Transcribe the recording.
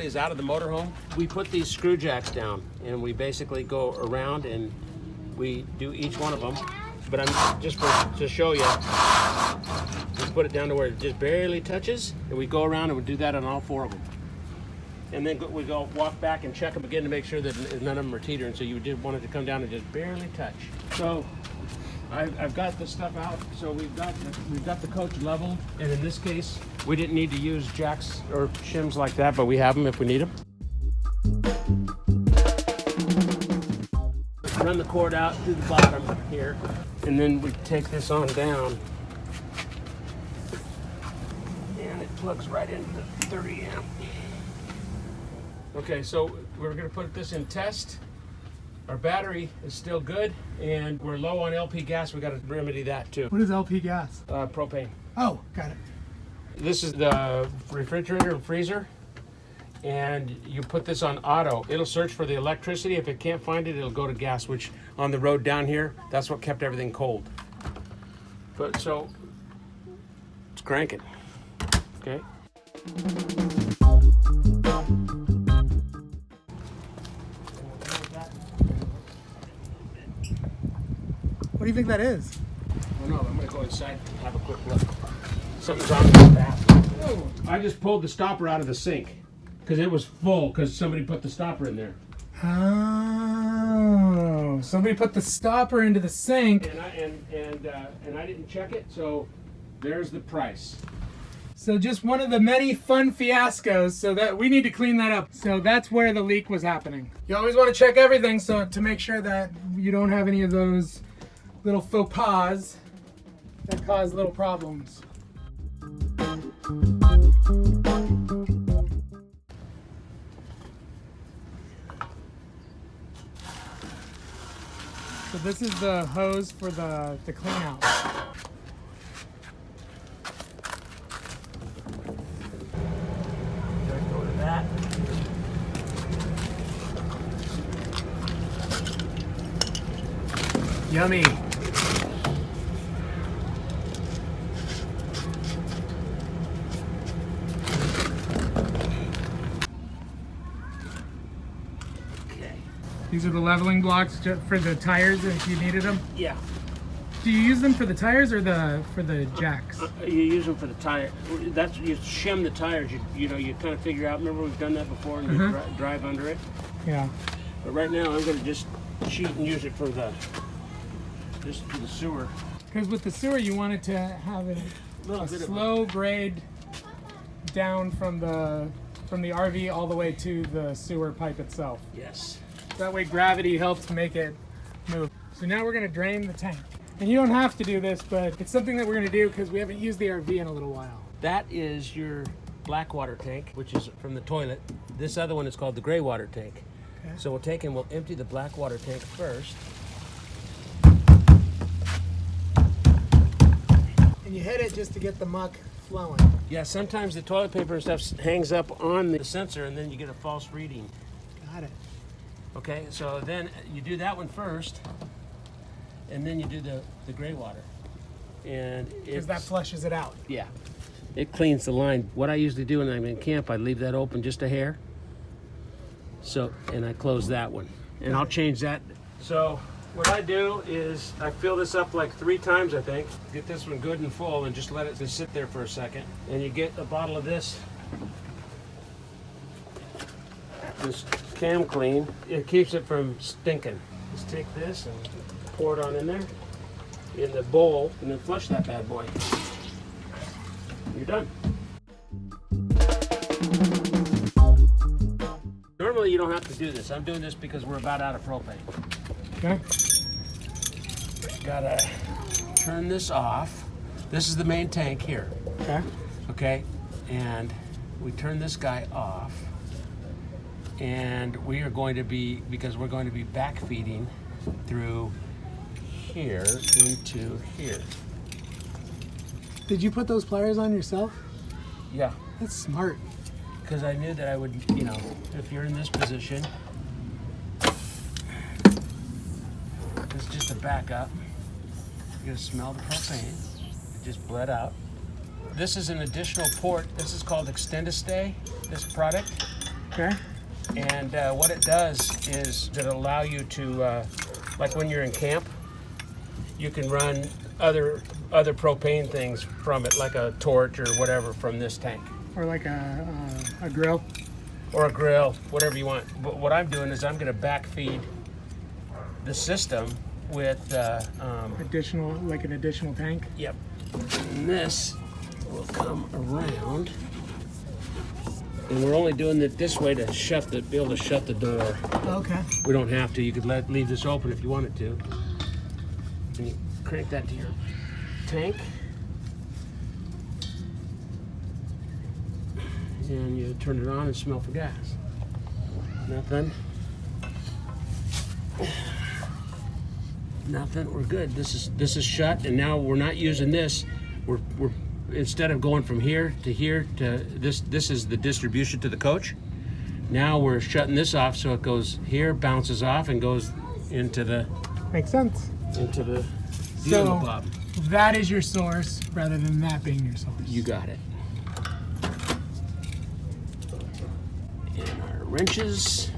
everybody is out of the motorhome, we put these screw jacks down and we basically go around and we do each one of them. But I'm just to show you, we put it down to where it just barely touches, and we go around and we do that on all 4 of them. And then we go walk back and check them again to make sure that none of them are teetering. So you did want it to come down and just barely touch. So I've got the stuff out. So we've got the coach leveled, and in this case, we didn't need to use jacks or shims like that, but we have them if we need them. Run the cord out through the bottom here, and then we take this on down, and it plugs right into the 30 amp. Okay, so we're going to put this in test. Our battery is still good, and we're low on LP gas. We got to remedy that too. What is LP gas? Propane. Oh, got it. This is the refrigerator and freezer, and you put this on auto. It'll search for the electricity. If it can't find it, it'll go to gas, which on the road down here, that's what kept everything cold. But so it's cranking. Okay. What do you think that is? Oh no, I'm gonna go inside and have a quick look. Something's on the bathroom. Oh, I just pulled the stopper out of the sink because it was full because somebody put the stopper in there. Oh, somebody put the stopper into the sink. And I didn't check it, so there's the price. So just one of the many fun fiascos, so that we need to clean that up. So that's where the leak was happening. You always want to check everything so to make sure that you don't have any of those little faux pas that cause little problems. So this is the hose for the clean out. Go to that. Yummy. These are the leveling blocks for the tires if you needed them? Yeah. Do you use them for the tires or for the jacks? You use them for the tire. That's you shim the tires. You know you kind of figure out. Remember we've done that before, and you drive under it. Yeah. But right now I'm going to just cheat and use it for the sewer. Because with the sewer you want it to have a slow grade down from the RV all the way to the sewer pipe itself. Yes. That way gravity helps make it move. So now we're going to drain the tank. And you don't have to do this, but it's something that we're going to do because we haven't used the RV in a little while. That is your black water tank, which is from the toilet. This other one is called the gray water tank. Okay. So we'll take and we'll empty the black water tank first. And you hit it just to get the muck flowing. Yeah, sometimes the toilet paper and stuff hangs up on the sensor and then you get a false reading. Got it. Okay, so then you do that one first, and then you do the gray water. And because that flushes it out. Yeah, it cleans the line. What I usually do when I'm in camp, I leave that open just a hair. So, and I close that one. And I'll change that. So what I do is I fill this up like 3 times, I think. Get this one good and full and just let it just sit there for a second. And you get a bottle of this Cam Clean. It keeps it from stinking. Just take this and pour it on in there in the bowl and then flush that bad boy. You're done. Normally you don't have to do this. I'm doing this because we're about out of propane. Okay. Gotta turn this off. This is the main tank here. Okay. Okay, and we turn this guy off. And we are going to be, because we're going to be back feeding through here into here. Did you put those pliers on yourself? Yeah. That's smart. Because I knew that I would, you know, if you're in this position, it's just a backup. You're gonna smell the propane. It just bled out. This is an additional port. This is called Extend-A-Stay, this product. Okay. And what it does is it allow you to, like when you're in camp, you can run other propane things from it, like a torch or whatever, from this tank. Or like a grill. Or a grill, whatever you want. But what I'm doing is I'm going to backfeed the system with an additional tank. Yep. And this will come around, and we're only doing it this way to be able to shut the door. Okay. We don't have to. You could leave this open if you wanted to. And you crank that to your tank, and you turn it on and smell for gas. Nothing. Nothing. We're good. This is shut, and now we're not using this. We're instead of going from here to this. This is the distribution to the coach. Now we're shutting this off, so it goes here, bounces off, and goes into the Makes sense. deal bob. That is your source, rather than that being your source. You got it. And our wrenches.